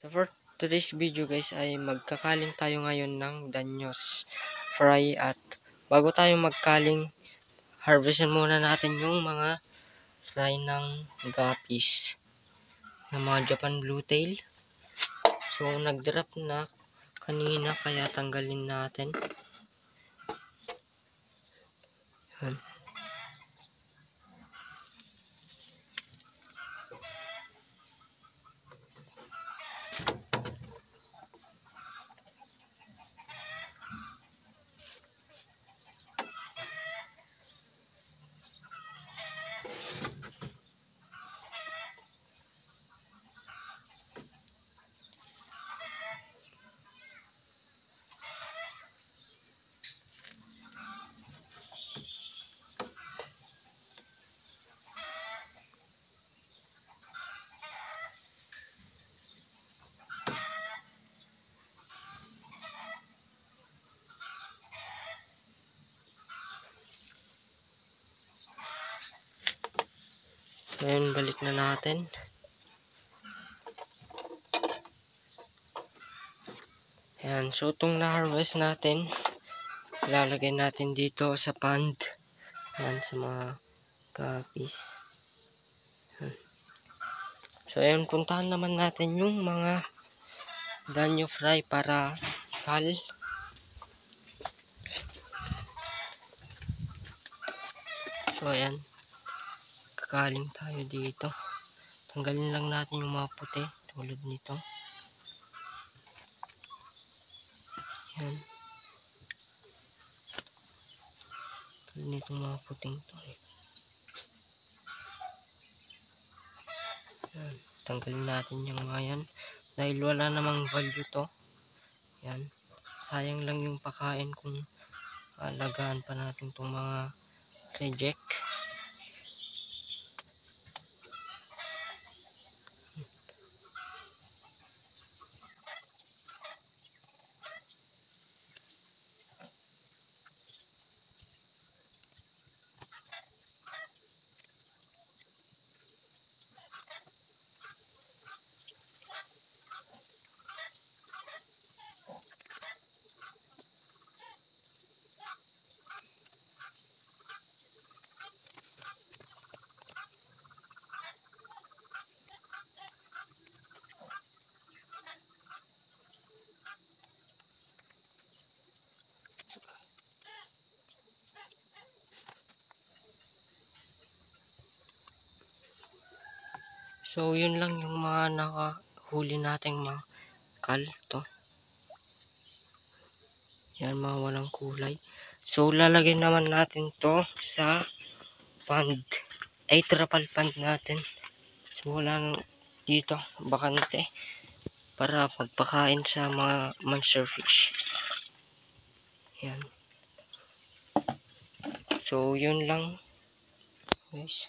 So for today's video guys ay magkakaling tayo ngayon ng danyos fry at bago tayo magkaling, harvestin muna natin yung mga fly ng guppies ng mga Japan Blue Tail. So nag-drop na kanina kaya tanggalin natin. Yan. Ngayon balik na natin. Ayan, so itong na-harvest natin, ilalagay natin dito sa pond. Ayan, sa mga guppies. So ayan, puntahan naman natin yung mga danyo fry para kal. So ayan, kakaling tayo dito. Tanggalin lang natin yung mga puti tulad nito. Ayan. Tulad nitong mga puting to. Ayan. Tanggalin natin yung mga yan. Dahil wala namang value to. Ayan. Sayang lang yung pakain kung alagaan pa natin itong mga reject. So yun lang yung mga nakahuli nating mga kalto. Yan, mga walang kulay. So lalagay naman natin to sa pond. Ay trapal pond natin. So wala dito bakante para pagpakain sa mga monster fish. Yan. So yun lang guys.